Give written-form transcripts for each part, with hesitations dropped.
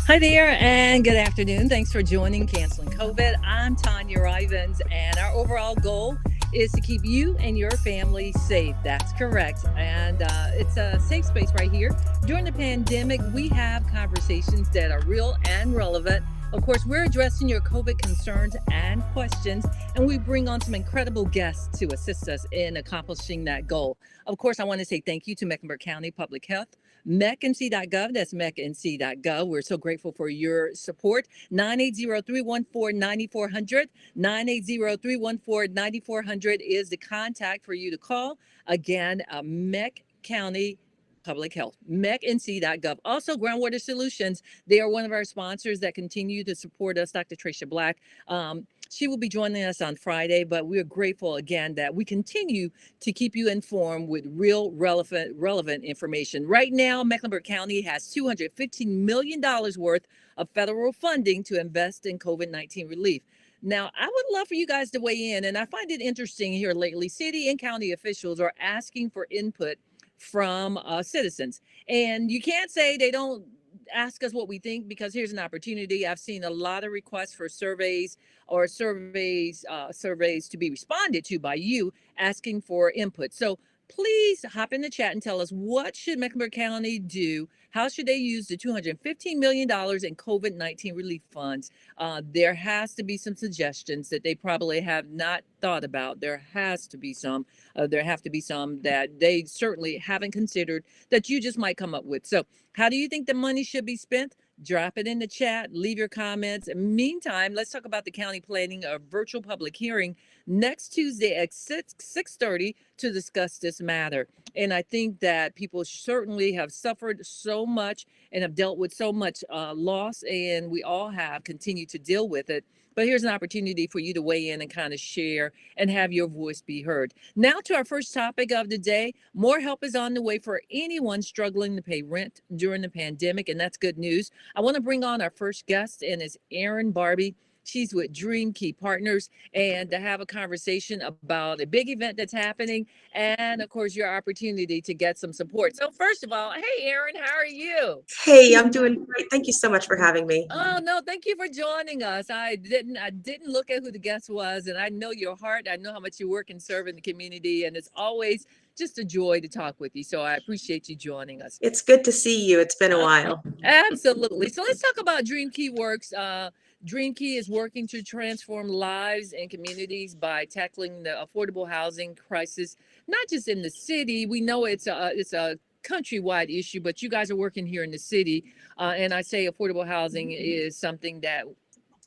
Hi there, and good afternoon. Thanks for joining Canceling COVID. I'm Tonya Rivens, and our overall goal is to keep you and your family safe. That's correct. And it's a safe space right here. During the pandemic, we have conversations that are real and relevant. Of course, we're addressing your COVID concerns and questions, and we bring on some incredible guests to assist us in accomplishing that goal. Of course, I want to say thank you to Mecklenburg County Public Health. MECNC.gov, that's MECNC.gov. We're so grateful for your support. 980-314-9400. 980-314-9400 is the contact for you to call. Again, MEC County Public Health, MECNC.gov. Also, Groundwater Solutions, they are one of our sponsors that continue to support us. Dr. Tricia Black, she will be joining us on Friday, but we're grateful again that we continue to keep you informed with real relevant information. Right now, Mecklenburg County has $215 million worth of federal funding to invest in COVID-19 relief. Now, I would love for you guys to weigh in, and I find it interesting here lately. City and county officials are asking for input from citizens, and you can't say they don't ask us what we think, because here's an opportunity. I've seen a lot of requests for surveys to be responded to by you asking for input. So please hop in the chat and tell us, what should Mecklenburg County do? How should they use the $215 million in COVID-19 relief funds? There has to be some suggestions that they probably have not thought about. There has to be some. There have to be some that they certainly haven't considered that you just might come up with. So how do you think the money should be spent? Drop it in the chat, leave your comments. Meantime, let's talk about the county planning a virtual public hearing next Tuesday at 6:30 to discuss this matter. And I think that people certainly have suffered so much and have dealt with so much loss, and we all have continued to deal with it. But here's an opportunity for you to weigh in and kind of share and have your voice be heard. Now to our first topic of the day. More help is on the way for anyone struggling to pay rent during the pandemic, and that's good news. I want to bring on our first guest, and it's Erin Barbie. She's with Dream Key Partners, and to have a conversation about a big event that's happening, and of course your opportunity to get some support. So first of all, hey Erin, how are you? Hey, I'm doing great. Thank you so much for having me. Oh no, thank you for joining us. I didn't look at who the guest was, and I know your heart. I know how much you work and serve in the community, and it's always just a joy to talk with you. So I appreciate you joining us. It's good to see you. It's been a while. Absolutely. So let's talk about Dream Key Works. Dream Key is working to transform lives and communities by tackling the affordable housing crisis, not just in the city. We know it's a countrywide issue, but you guys are working here in the city. And I say affordable housing is something that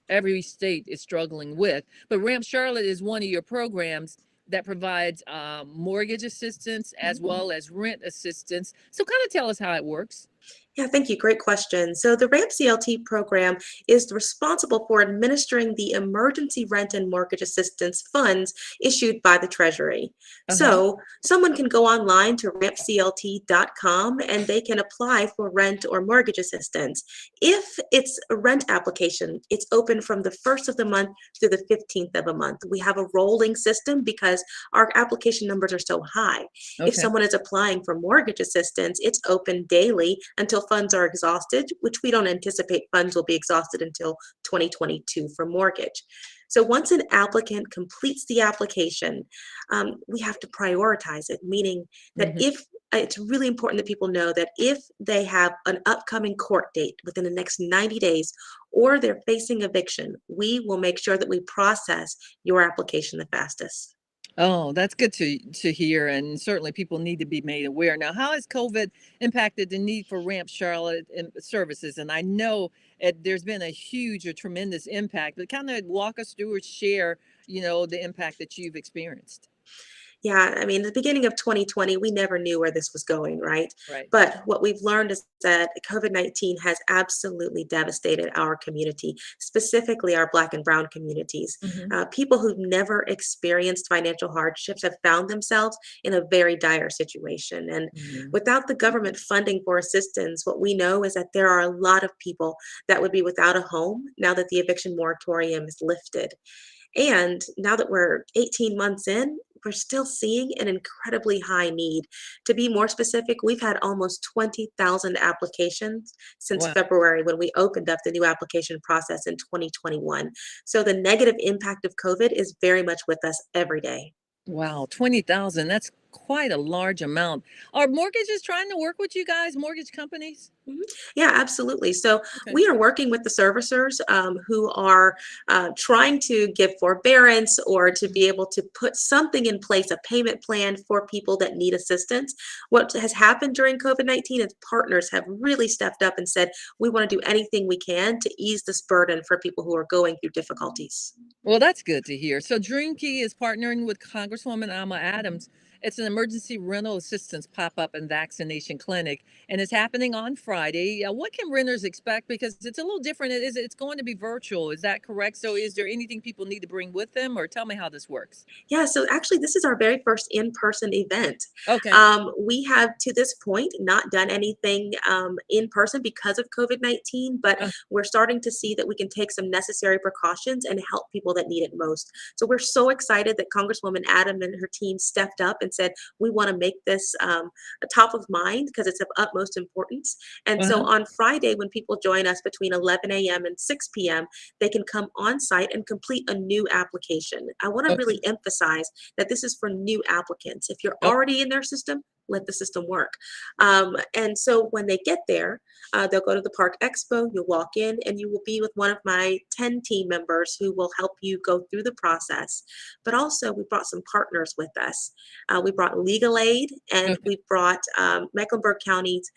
every state is struggling with. But Ramp Charlotte is one of your programs that provides mortgage assistance as well as rent assistance. So kind of tell us how it works. Yeah, thank you. Great question. So the RAMP CLT program is responsible for administering the emergency rent and mortgage assistance funds issued by the Treasury. Uh-huh. So someone can go online to rampclt.com and they can apply for rent or mortgage assistance. If it's a rent application, it's open from the first of the month through the 15th of a month. We have a rolling system because our application numbers are so high. If Okay. someone is applying for mortgage assistance, it's open daily until funds are exhausted, which we don't anticipate funds will be exhausted until 2022 for mortgage. So once an applicant completes the application, we have to prioritize it, meaning that Hmm. if it's really important that people know that if they have an upcoming court date within the next 90 days or they're facing eviction, we will make sure that we process your application the fastest. Oh, that's good to hear, and certainly people need to be made aware. Now, how has COVID impacted the need for Ramp Charlotte services? And I know there's been a huge or tremendous impact, but kind of walk us through or share, the impact that you've experienced. Yeah, I mean, the beginning of 2020, we never knew where this was going, right? Right. But what we've learned is that COVID-19 has absolutely devastated our community, specifically our Black and Brown communities. Hmm. People who've never experienced financial hardships have found themselves in a very dire situation. And Hmm. without the government funding for assistance, what we know is that there are a lot of people that would be without a home now that the eviction moratorium is lifted. And now that we're 18 months in, we're still seeing an incredibly high need. To be more specific, we've had almost 20,000 applications since Wow. February when we opened up the new application process in 2021. So the negative impact of COVID is very much with us every day. Wow, 20,000. That's quite a large amount. Are mortgages trying to work with you guys, mortgage companies? Mhm. Yeah, absolutely. So Okay. we are working with the servicers who are trying to give forbearance or to Mhm. be able to put something in place, a payment plan for people that need assistance. What has happened during COVID-19 is partners have really stepped up and said, we want to do anything we can to ease this burden for people who are going through difficulties. Well, that's good to hear. So Dream Key is partnering with Congresswoman Alma Adams. It's an emergency rental assistance pop-up and vaccination clinic, and it's happening on Friday. What can renters expect? Because it's a little different. It's going to be virtual. Is that correct? So is there anything people need to bring with them, or tell me how this works? Yeah, so actually, this is our very first in-person event. Okay. We have, to this point, not done anything in person because of COVID-19, but Uh, we're starting to see that we can take some necessary precautions and help people that need it most. So we're so excited that Congresswoman Adam and her team stepped up and said, we want to make this a top of mind because it's of utmost importance. And so uh-huh. on Friday, when people join us between 11 a.m. and 6 p.m., they can come on site and complete a new application. I want to Okay. really emphasize that this is for new applicants. If you're Oh, already in their system, let the system work. And so when they get there, they'll go to the Park Expo, you'll walk in, and you will be with one of my 10 team members who will help you go through the process. But also, we brought some partners with us. We brought legal aid, and okay. we brought Mecklenburg County's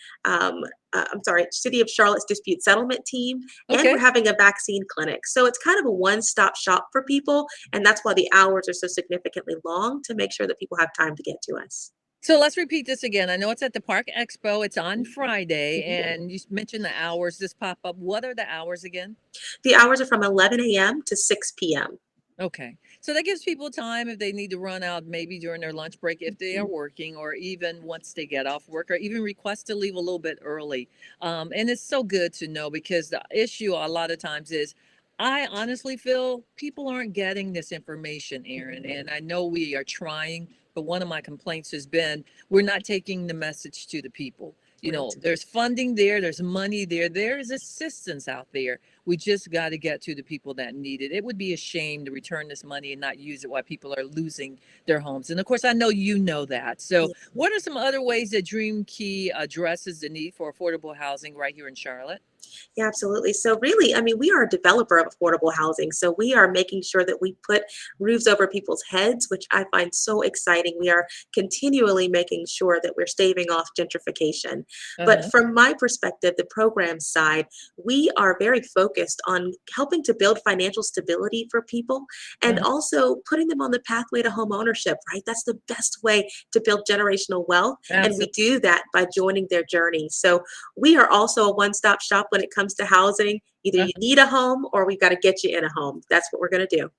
I'm sorry, City of Charlotte's dispute settlement team, and we're Okay. having a vaccine clinic. So it's kind of a one-stop shop for people, and that's why the hours are so significantly long to make sure that people have time to get to us. So let's repeat this again. I know it's at the Park Expo. It's on Mhm, Friday, mhm. and you mentioned the hours. This pop up. What are the hours again? The hours are from 11 a.m. to 6 p.m. Okay. So that gives people time if they need to run out maybe during their lunch break if they are working or even once they get off work or even request to leave a little bit early. And it's so good to know because the issue a lot of times is I honestly feel people aren't getting this information, Aaron. And I know we are trying, but one of my complaints has been we're not taking the message to the people. You know, Right. there's funding there, there's money there, there is assistance out there. We just got to get to the people that need it. It would be a shame to return this money and not use it while people are losing their homes. And of course, I know you know that. So, Yeah. what are some other ways that Dream Key addresses the need for affordable housing right here in Charlotte? Yeah, absolutely. So really, I mean, we are a developer of affordable housing. So we are making sure that we put roofs over people's heads, which I find so exciting. We are continually making sure that we're staving off gentrification. Uh But huh. from my perspective, the program side, we are very focused on helping to build financial stability for people and Uh-huh. also putting them on the pathway to home ownership, right? That's the best way to build generational wealth. And we Absolutely. do that by joining their journey. So we are also a one-stop shop when it comes to housing. Either you need a home or we've got to get you in a home. That's what we're going to do.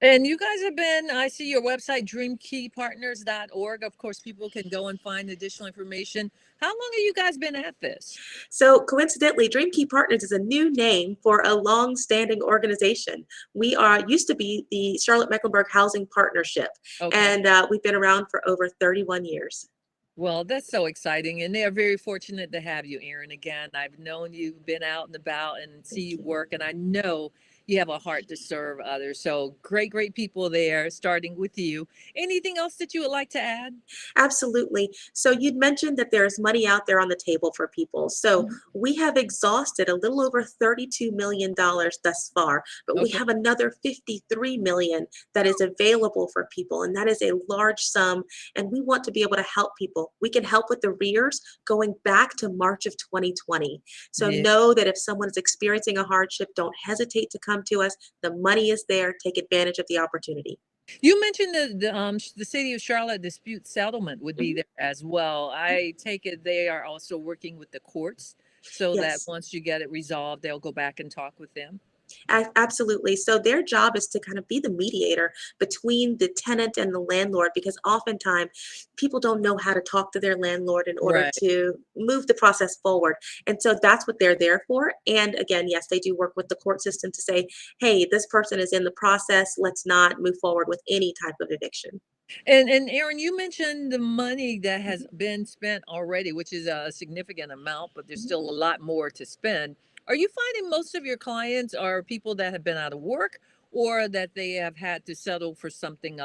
And you guys have been, I see your website, dreamkeypartners.org. Of course, people can go and find additional information. How long have you guys been at this? So coincidentally, Dream Key Partners is a new name for a long-standing organization. We are used to be the Charlotte Mecklenburg Housing Partnership, Okay. and we've been around for over 31 years. Well, that's so exciting. And they are very fortunate to have you, Aaron. Again, I've known you've been out and about and see Thank you you. work, and I know you have a heart to serve others. So great, great people there, starting with you. Anything else that you would like to add? Absolutely. So you'd mentioned that there's money out there on the table for people. So Mhm. we have exhausted a little over $32 million thus far, but we Okay. have another 53 million that is available for people. And that is a large sum. And we want to be able to help people. We can help with the rears going back to March of 2020. So Yeah. know that if someone is experiencing a hardship, don't hesitate to come to us. The money is there. Take advantage of the opportunity. You mentioned the city of Charlotte dispute settlement would be Mhm. there as well. I take it they are also working with the courts so that Yes. once you get it resolved, they'll go back and talk with them. Absolutely. So their job is to kind of be the mediator between the tenant and the landlord because oftentimes people don't know how to talk to their landlord in order Right. to move the process forward. And so that's what they're there for. And again, yes, they do work with the court system to say, hey, this person is in the process. Let's not move forward with any type of eviction. And Aaron, you mentioned the money that has been spent already, which is a significant amount, but there's Mhm. still a lot more to spend. Are you finding most of your clients are people that have been out of work, or that they have had to settle for something,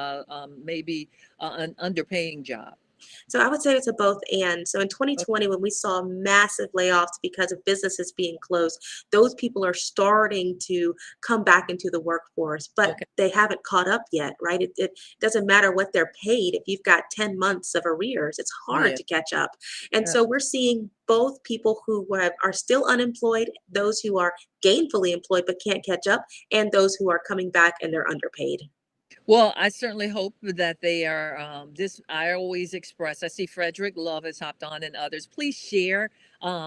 maybe an underpaying job? So I would say it's a both and. So in Okay. 2020, when we saw massive layoffs because of businesses being closed, those people are starting to come back into the workforce, but Okay. they haven't caught up yet, right? It doesn't matter what they're paid. If you've got 10 months of arrears, it's hard Yeah. to catch up. And Yeah. so we're seeing both people who are still unemployed, those who are gainfully employed but can't catch up, and those who are coming back and they're underpaid. Well, I certainly hope that they are. This I always express. I see Frederick Love has hopped on and others. Please share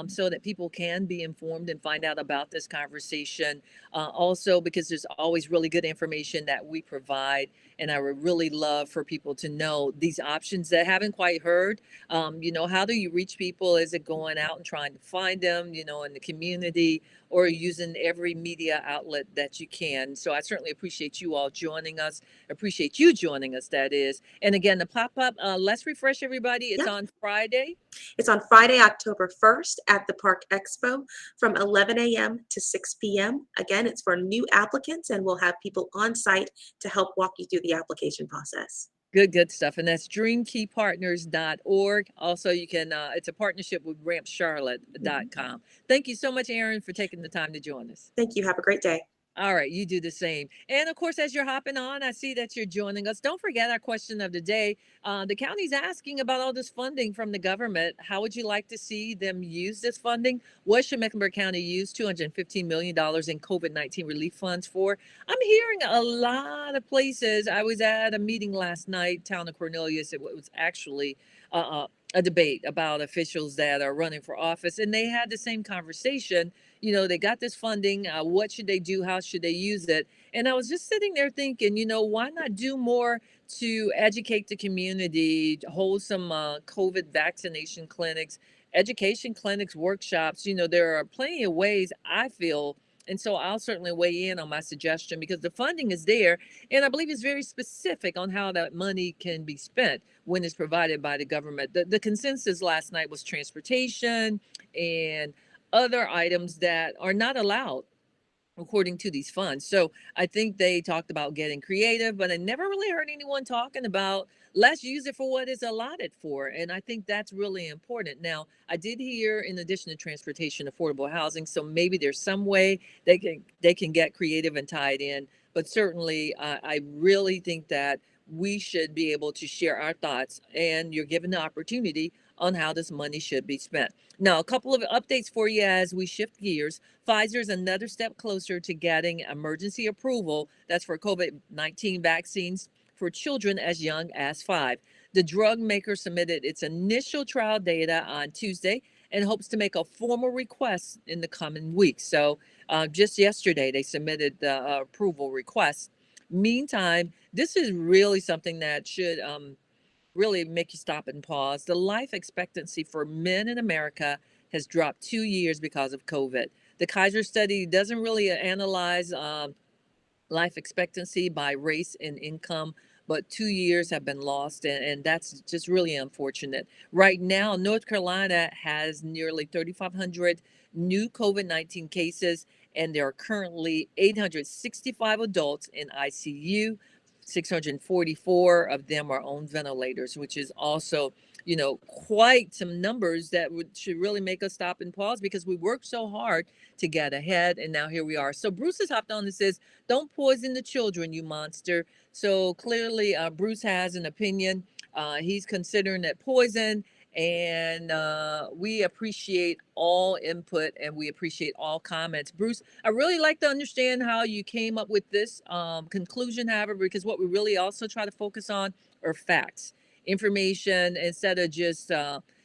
so that people can be informed and find out about this conversation. Also, because there's always really good information that we provide, and I would really love for people to know these options that haven't quite heard. How do you reach people? Is it going out and trying to find them? In the community, or using every media outlet that you can. So I certainly appreciate you all joining us. Appreciate you joining us, that is. And again, the pop up, let's refresh everybody. It's Yeah. on Friday. It's on Friday, October 1st at the Park Expo from 11 a.m. to 6 p.m. Again, it's for new applicants, and we'll have people on site to help walk you through the application process. Good, good stuff. And that's dreamkeypartners.org. Also, you can, it's a partnership with Mhm. rampcharlotte.com. Thank you so much, Aaron, for taking the time to join us. Thank you. Have a great day. All right, you do the same. And of course, as you're hopping on, I see that you're joining us. Don't forget our question of the day. The county's asking about all this funding from the government. How would you like to see them use this funding? What should Mecklenburg County use $215 million in COVID-19 relief funds for? I'm hearing a lot of places. I was at a meeting last night, Town of Cornelius. It was actually a debate about officials that are running for office, and they had the same conversation. They got this funding. What should they do? How should they use it? And I was just sitting there thinking, why not do more to educate the community, hold some COVID vaccination clinics, education clinics, workshops. There are plenty of ways, I feel. And so I'll certainly weigh in on my suggestion, because the funding is there. And I believe it's very specific on how that money can be spent when it's provided by the government. The consensus last night was transportation and other items that are not allowed according to these funds. So I think they talked about getting creative, but I never really heard anyone talking about let's use it for what it's allotted for. And I think that's really important. Now, I did hear, in addition to transportation, affordable housing. So maybe there's some way they can get creative and tie it in. But certainly, I really think that we should be able to share our thoughts, and you're given the opportunity on how this money should be spent. Now, a couple of updates for you as we shift gears. Pfizer's another step closer to getting emergency approval. That's for COVID-19 vaccines for children as young as 5. The drug maker submitted its initial trial data on Tuesday and hopes to make a formal request in the coming weeks. So, just yesterday, they submitted the approval request. Meantime, this is really something that should really make you stop and pause. The life expectancy for men in America has dropped 2 years because of COVID. The Kaiser study doesn't really analyze life expectancy by race and income, but 2 years have been lost, and that's just really unfortunate. Right now, North Carolina has nearly 3,500 new COVID-19 cases, and there are currently 865 adults in ICU. 644 of them are on ventilators, which is also, quite some numbers that should really make us stop and pause, because we worked so hard to get ahead, and now here we are. So Bruce has hopped on and says, don't poison the children, you monster. So clearly, Bruce has an opinion. He's considering it poison, and we appreciate all input and we appreciate all comments. Bruce, I really like to understand how you came up with this conclusion, however, because what we really also try to focus on are facts, information, instead of just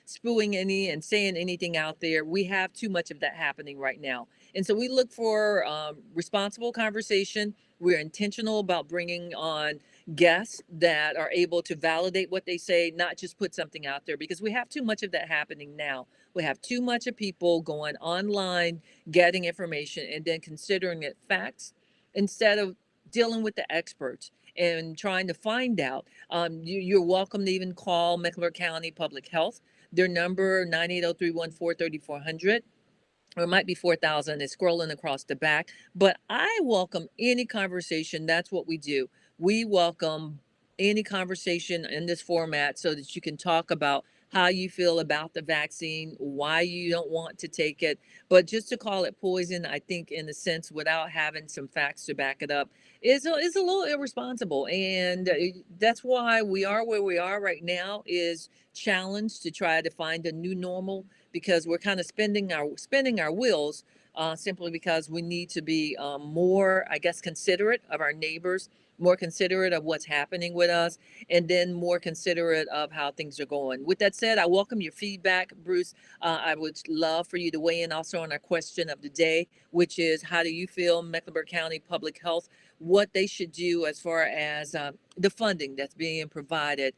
spewing any and saying anything out there. We have too much of that happening right now. And so we look for responsible conversation. We're intentional about bringing on guests that are able to validate what they say, not just put something out there, because we have too much of that happening now. We have too much of people going online, getting information, and then considering it facts instead of dealing with the experts. and trying to find out. You're welcome to even call Mecklenburg County Public Health. Their number 980-314-3400, or it might be 4,000. It's scrolling across the back. But I welcome any conversation. That's what we do. We welcome any conversation in this format so that you can talk about how you feel about the vaccine, why you don't want to take it. But just to call it poison, I think, in a sense, without having some facts to back it up, is a little irresponsible. And that's why we are where we are right now, is challenged to try to find a new normal, because we're kind of spinning our wheels, simply because we need to be more, I guess, considerate of our neighbors, more considerate of what's happening with us, and then more considerate of how things are going. With that said, I welcome your feedback, Bruce. I would love for you to weigh in also on our question of the day, which is, how do you feel Mecklenburg County Public Health, what they should do as far as the funding that's being provided,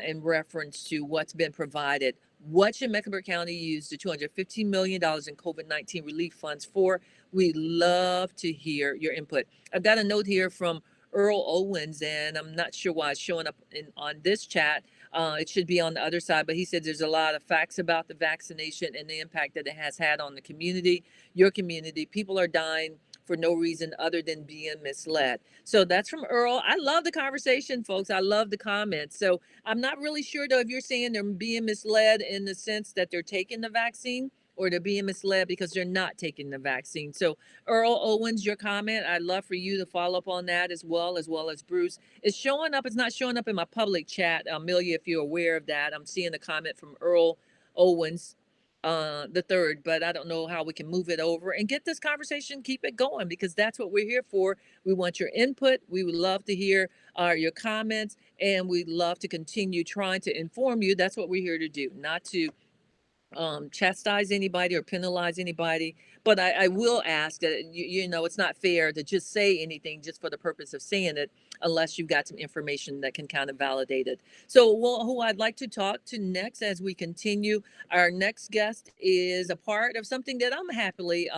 in reference to what's been provided. What should Mecklenburg County use the $215 million in COVID-19 relief funds for? We love to hear your input. I've got a note here from Earl Owens, and I'm not sure why it's showing up on this chat. It should be on the other side, but he said there's a lot of facts about the vaccination and the impact that it has had on the community, your community. People are dying for no reason other than being misled. So that's from Earl. I love the conversation, folks. I love the comments. So I'm not really sure, though, if you're saying they're being misled in the sense that they're taking the vaccine, or they're being misled because they're not taking the vaccine. So Earl Owens, your comment, I'd love for you to follow up on that as well as Bruce. It's showing up. It's not showing up in my public chat. Amelia, if you're aware of that, I'm seeing a comment from Earl Owens, the third, but I don't know how we can move it over and get this conversation, keep it going, because that's what we're here for. We want your input. We would love to hear your comments, and we'd love to continue trying to inform you. That's what we're here to do, not to chastise anybody or penalize anybody. But I will ask that, it's not fair to just say anything just for the purpose of saying it, unless you've got some information that can kind of validate it. So, well, who I'd like to talk to next as we continue, our next guest is a part of something that I'm happily,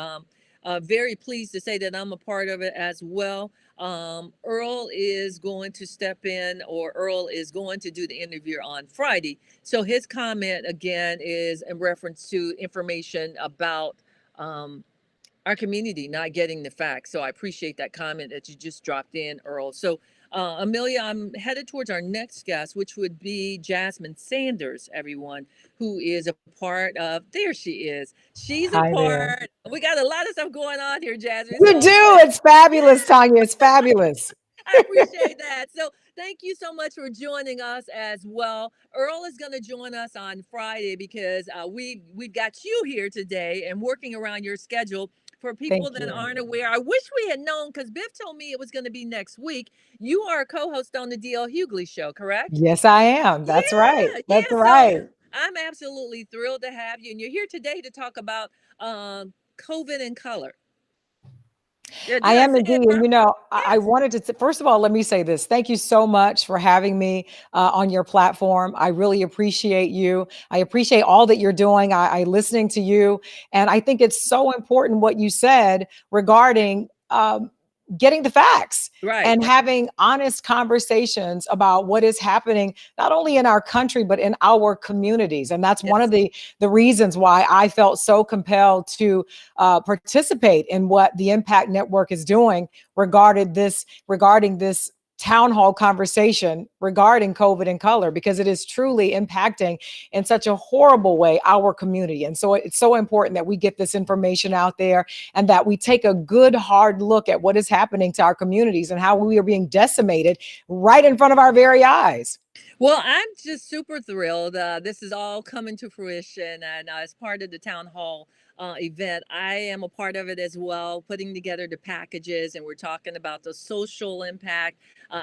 very pleased to say that I'm a part of it as well. Earl is going to step in, or Earl is going to do the interview on Friday. So his comment again is in reference to information about our community not getting the facts. So I appreciate that comment that you just dropped in, Earl. So Amelia, I'm headed towards our next guest, which would be Jasmine Sanders, everyone, who is a part of, there she is. She's a Hi there. part, we got a lot of stuff going on here, Jasmine. You So I'm do. glad. It's fabulous, Tonya. It's fabulous. I appreciate that. So thank you so much for joining us as well. Earl is going to join us on Friday, because we've got you here today and working around your schedule. For people Thank that you. aren't aware, I wish we had known, because Biff told me it was going to be next week. You are a co-host on the DL Hughley show, correct? Yes, I am. That's right. Yeah, That's yeah. So right. I'm absolutely thrilled to have you, and you're here today to talk about COVID in color. I Did I am say it indeed. And, right? I Yes. wanted to, first of all, let me say this. Thank you so much for having me on your platform. I really appreciate you. I appreciate all that you're doing. I listening to you. And I think it's so important what you said regarding getting the facts Right. and having honest conversations about what is happening, not only in our country, but in our communities. And that's one Yes. of the reasons why I felt so compelled to participate in what the Impact Network is doing regarding this town hall conversation regarding COVID in color, because it is truly impacting in such a horrible way our community. And so it's so important that we get this information out there and that we take a good hard look at what is happening to our communities and how we are being decimated right in front of our very eyes. Well, I'm just super thrilled. This is all coming to fruition, and as part of the town hall event, I am a part of it as well, putting together the packages, and we're talking about the social impact,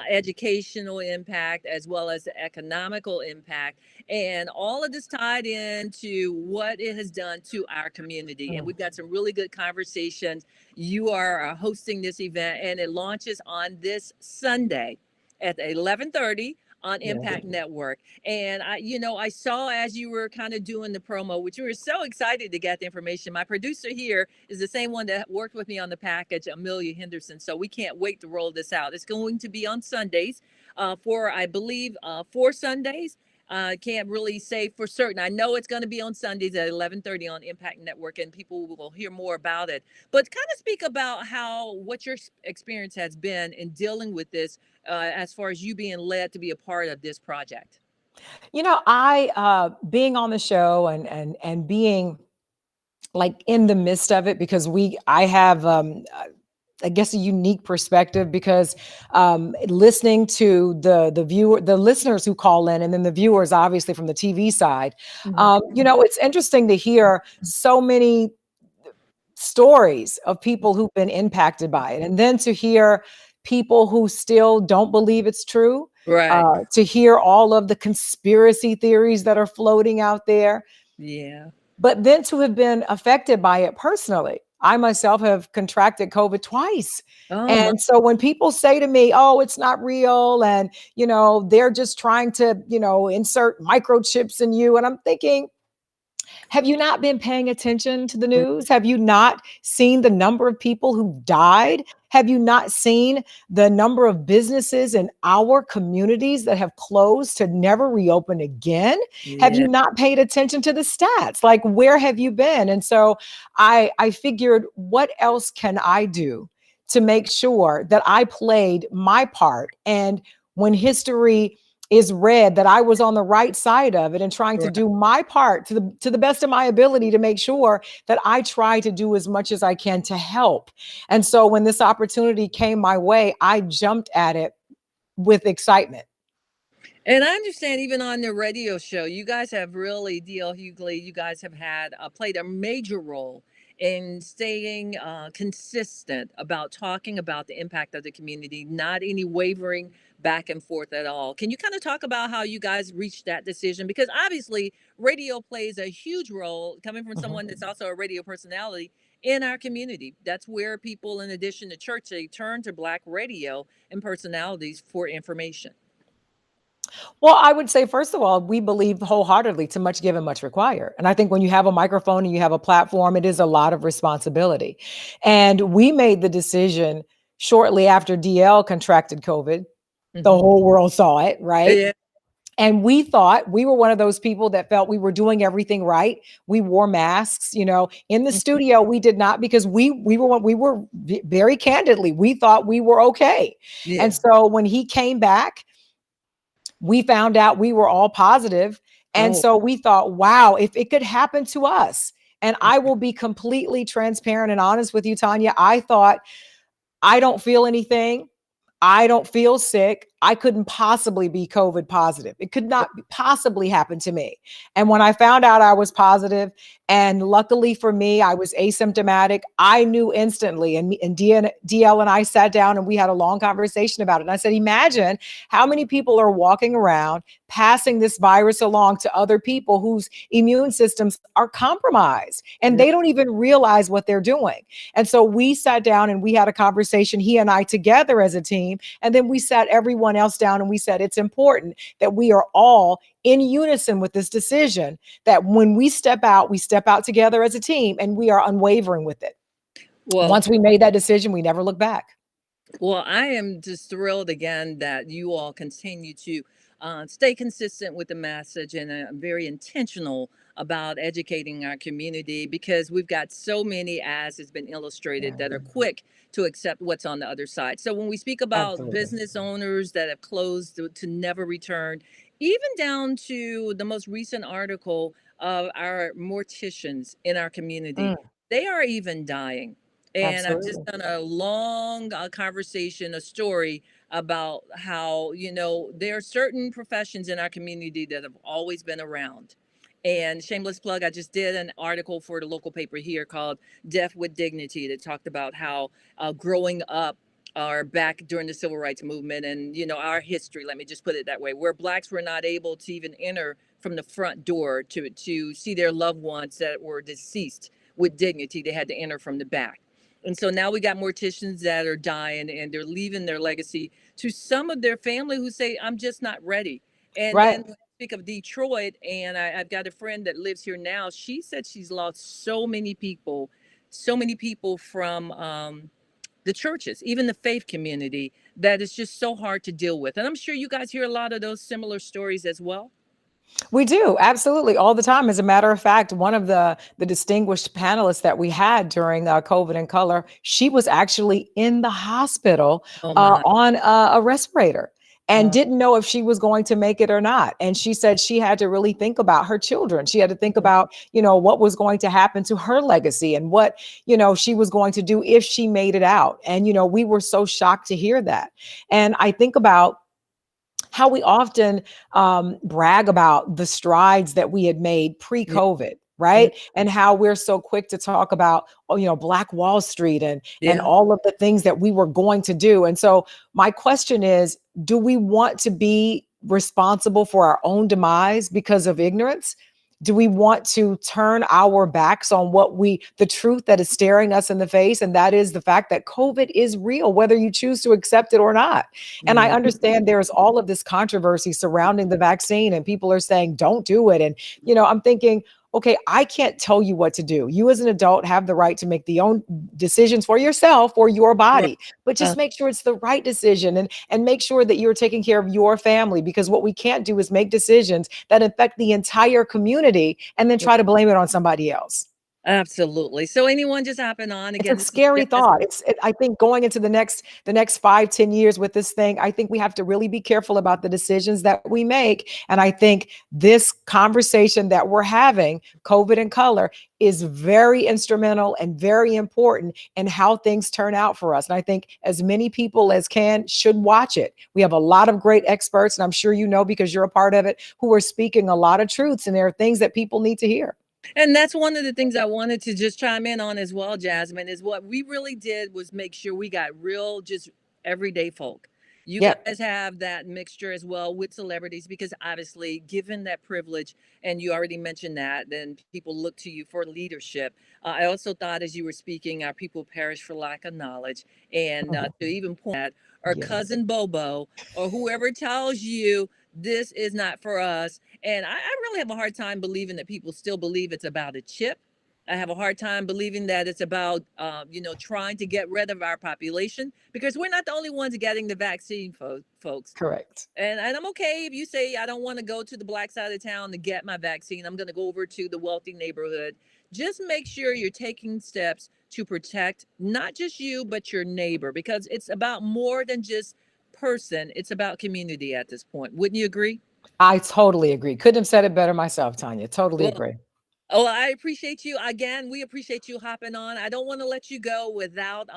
educational impact, as well as the economical impact, and all of this tied into what it has done to our community. And Mm. we've got some really good conversations. You are hosting this event, and it launches on this Sunday at 11:30 on Yeah. Impact Network. And I saw as you were kind of doing the promo, which we were so excited to get the information. My producer here is the same one that worked with me on the package, Amelia Henderson. So we can't wait to roll this out. It's going to be on Sundays, for I believe 4 Sundays. Can't really say for certain. I know it's going to be on Sundays at 11:30 on Impact Network, and people will hear more about it. But kind of speak about what your experience has been in dealing with this, as far as you being led to be a part of this project. I being on the show and being like in the midst of it, because I have I guess a unique perspective, because listening to the listeners who call in, and then the viewers, obviously from the TV side, Mhm. it's interesting to hear so many stories of people who've been impacted by it, and then to hear people who still don't believe it's true, Right. to hear all of the conspiracy theories that are floating out there, Yeah. but then to have been affected by it personally. I myself have contracted COVID twice. Oh my. And so when people say to me, oh, it's not real, and, they're just trying to, insert microchips in you. And I'm thinking, have you not been paying attention to the news? Have you not seen the number of people who've died? Have you not seen the number of businesses in our communities that have closed to never reopen again? Have Yeah. you not paid attention to the stats? Like, where have you been? And so I figured, what else can I do to make sure that I played my part? And when history is read, that I was on the right side of it and trying to Right. do my part to the best of my ability to make sure that I try to do as much as I can to help. And so when this opportunity came my way, I jumped at it with excitement. And I understand even on the radio show, you guys have really, DL Hughley, you guys have had played a major role in staying consistent about talking about the impact of the community, not any wavering back and forth at all. Can you kind of talk about how you guys reached that decision? Because obviously, radio plays a huge role, coming from Mhm. someone that's also a radio personality in our community. That's where people, in addition to church, they turn to Black radio and personalities for information. Well, I would say, first of all, we believe wholeheartedly, too much given, much required. And I think when you have a microphone and you have a platform, it is a lot of responsibility. And we made the decision shortly after DL contracted COVID. The Hmm. whole world saw it, right? Yeah. And we thought we were one of those people that felt we were doing everything right. We wore masks, in the Mhm. studio. We did not, because we were very candidly, we thought we were okay. And Yeah. so when he came back, we found out we were all positive. And Oh. so we thought, wow, if it could happen to us. And I will be completely transparent and honest with you, Tonya. I thought, I don't feel anything. I don't feel sick. I couldn't possibly be COVID positive. It could not possibly happen to me. And when I found out I was positive, and luckily for me, I was asymptomatic, I knew instantly. And DL and I sat down and we had a long conversation about it. And I said, imagine how many people are walking around passing this virus along to other people whose immune systems are compromised and Right. they don't even realize what they're doing. And so we sat down and we had a conversation, he and I together as a team. And then we sat everyone else down and we said, it's important that we are all in unison with this decision, that when we step out together as a team, and we are unwavering with it. Well, Once we made that decision, we never looked back. Well, I am just thrilled again that you all continue to stay consistent with the message and very intentional about educating our community, because we've got so many, as has been illustrated, Yeah, that are quick to accept what's on the other side. So when we speak about absolutely. business owners that have closed to never return, even down to the most recent article of our morticians in our community, Mm, they are even dying. And I've just absolutely. done a long conversation, a story about how, there are certain professions in our community that have always been around. And shameless plug, I just did an article for the local paper here called Death with Dignity that talked about how growing up or back during the civil rights movement and, our history, let me just put it that way, where Blacks were not able to even enter from the front door to see their loved ones that were deceased with dignity. They had to enter from the back. And so now we got morticians that are dying and they're leaving their legacy to some of their family who say, I'm just not ready. And Right. then when I speak of Detroit, and I've got a friend that lives here now, she said she's lost so many people from the churches, even the faith community, that is just so hard to deal with. And I'm sure you guys hear a lot of those similar stories as well. We do, absolutely, all the time. As a matter of fact, one of the distinguished panelists that we had during COVID in Color, she was actually in the hospital Oh my. on a respirator and Oh, didn't know if she was going to make it or not. And she said she had to really think about her children. She had to think about, what was going to happen to her legacy and what, she was going to do if she made it out. And, we were so shocked to hear that. And I think about how we often brag about the strides that we had made yeah, pre-COVID, yeah, right? And how we're so quick to talk about, Black Wall Street and yeah. all of the things that we were going to do. And so my question is, do we want to be responsible for our own demise because of ignorance? Do we want to turn our backs on the truth that is staring us in the face? And that is the fact that COVID is real, whether you choose to accept it or not. And I Yeah. understand there's all of this controversy surrounding the vaccine, and people are saying, don't do it. And, I'm thinking, okay, I can't tell you what to do. You as an adult have the right to make the own decisions for yourself or your Right. body, but Uh, just make sure it's the right decision and make sure that you're taking care of your family, because what we can't do is make decisions that affect the entire community and then try to blame it on somebody else. Absolutely. So anyone just hopping on It's again, a this is scary Jazz. thought. I think going into the next 5, 10 years with this thing, I think we have to really be careful about the decisions that we make. And I think this conversation that we're having, COVID in Color, is very instrumental and very important in how things turn out for us. And I think as many people as can should watch it. We have a lot of great experts, and I'm sure you know because you're a part of it, who are speaking a lot of truths, and there are things that people need to hear. And that's one of the things I wanted to just chime in on as well, Jasmine, is what we really did was make sure we got real, just everyday folk. You Yep. guys have that mixture as well with celebrities because obviously, given that privilege, and you already mentioned that, then people look to you for leadership. I also thought as you were speaking, our people perish for lack of knowledge. And Mhm. to even point at our Yes. cousin Bobo or whoever tells you this is not for us, and I really have a hard time believing that people still believe it's about a chip. I have a hard time believing that it's about, trying to get rid of our population because we're not the only ones getting the vaccine, folks. Correct. And I'm okay if you say I don't want to go to the black side of town to get my vaccine. I'm going to go over to the wealthy neighborhood. Just make sure you're taking steps to protect not just you but your neighbor because it's about more than just person. It's about community at this point. Wouldn't you agree? I totally agree. Couldn't have said it better myself, Tanya. Totally Well, agree. oh, I appreciate you. Again, we appreciate you hopping on. I don't want to let you go without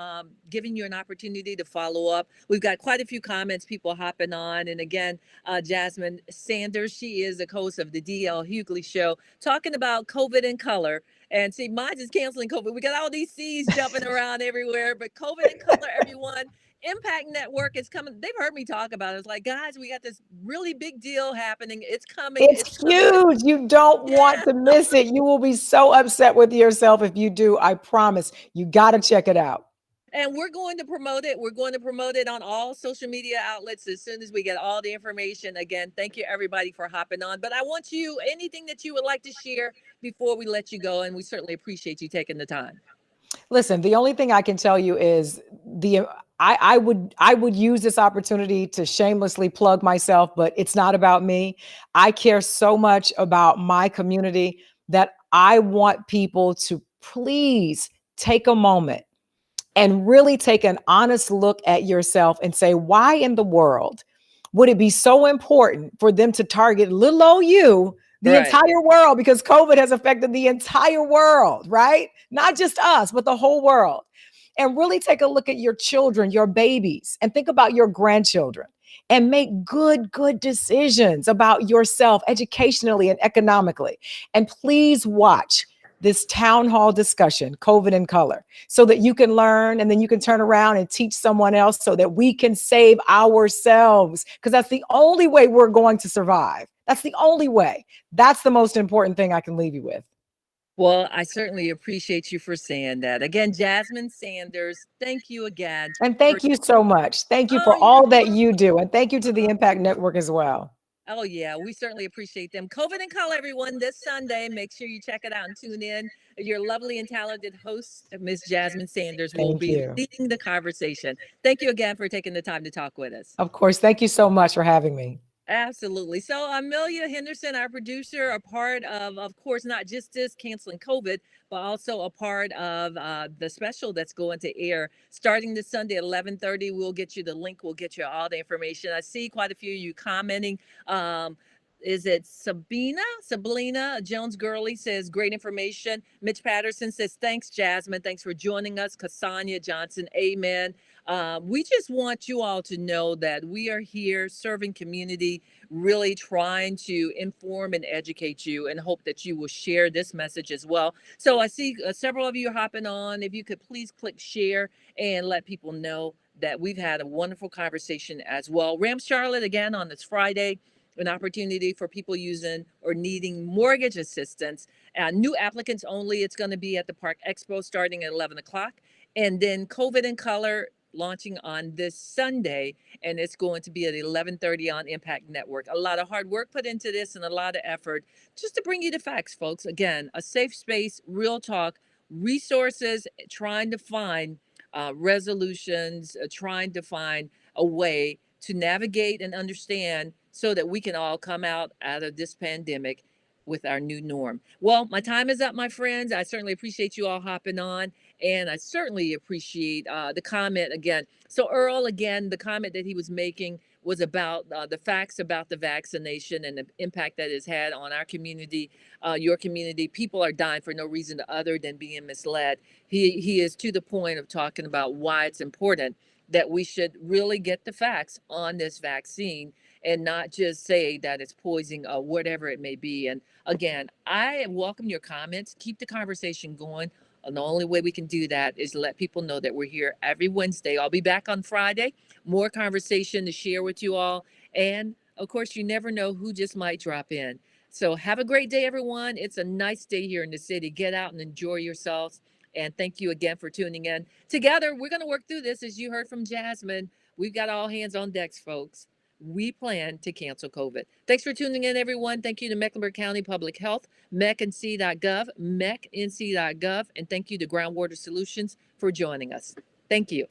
giving you an opportunity to follow up. We've got quite a few comments, people hopping on. And again, Jasmine Sanders, she is the host of the DL Hughley Show, talking about COVID in color. And see, mine is canceling COVID. We got all these C's jumping around everywhere, but COVID in color, everyone. Impact Network is coming. They've heard me talk about it. It's like, guys, we got this really big deal happening. It's coming. It's It's coming. huge. You don't want Yeah. to miss it. You will be so upset with yourself if you do. I promise. You got to check it out. And we're going to promote it. We're going to promote it on all social media outlets as soon as we get all the information. Again, thank you everybody for hopping on. But I want you, anything that you would like to share before we let you go. And we certainly appreciate you taking the time. Listen, the only thing I can tell you is I would use this opportunity to shamelessly plug myself, but it's not about me. I care so much about my community that I want people to please take a moment and really take an honest look at yourself and say, why in the world would it be so important for them to target little old you, the Right. entire world, because COVID has affected the entire world, right? Not just us, but the whole world. And really take a look at your children, your babies, and think about your grandchildren and make good decisions about yourself educationally and economically. And please watch this town hall discussion, COVID in Color, so that you can learn and then you can turn around and teach someone else so that we can save ourselves. Because that's the only way we're going to survive. That's the only way. That's the most important thing I can leave you with. Well, I certainly appreciate you for saying that. Again, Jasmine Sanders, thank you again And for. thank you so much. Thank you Oh, for you're all that welcome. you do. And thank you to the Impact Network as well. Oh, yeah, we certainly appreciate them. COVID and Color, everyone, this Sunday. Make sure you check it out and tune in. Your lovely and talented host, Miss Jasmine Sanders, will Thank be you. leading the conversation. Thank you again for taking the time to talk with us. Of course. Thank you so much for having me. Absolutely. So Amelia Henderson, our producer, a part of course, not just this canceling COVID, but also a part of the special that's going to air starting this Sunday at 11:30. We'll get you the link. We'll get you all the information. I see quite a few of you commenting. Is it Sablina Jones Gurley says great information. Mitch Patterson says thanks, Jasmine. Thanks for joining us. Cassania Johnson, amen. We just want you all to know that we are here serving community, really trying to inform and educate you, and hope that you will share this message as well. So I see several of you are hopping on. If you could please click share and let people know that we've had a wonderful conversation as well. Ram Charlotte again on this Friday, an opportunity for people using or needing mortgage assistance. New applicants only. It's going to be at the Park Expo starting at 11 o'clock. And then COVID in Color launching on this Sunday, and it's going to be at 11:30 on Impact Network. A lot of hard work put into this and a lot of effort just to bring you the facts, folks. Again, a safe space, real talk, resources, trying to find resolutions, trying to find a way to navigate and understand so that we can all come out of this pandemic with our new norm. Well, my time is up, my friends. I certainly appreciate you all hopping on. And I certainly appreciate the comment again. So, Earl, again, the comment that he was making was about the facts about the vaccination and the impact that it's had on our community, your community. People are dying for no reason other than being misled. He is to the point of talking about why it's important that we should really get the facts on this vaccine and not just say that it's poison or whatever it may be. And again, I welcome your comments. Keep the conversation going. And the only way we can do that is let people know that we're here every Wednesday. I'll be back on Friday. More conversation to share with you all. And of course, you never know who just might drop in. So have a great day, everyone. It's a nice day here in the city. Get out and enjoy yourselves. And thank you again for tuning in. Together, we're going to work through this. As you heard from Jasmine, we've got all hands on decks, folks. We plan to cancel COVID. Thanks for tuning in, everyone. Thank you to Mecklenburg County Public Health, mecnc.gov, mecnc.gov, and thank you to Groundwater Solutions for joining us. Thank you.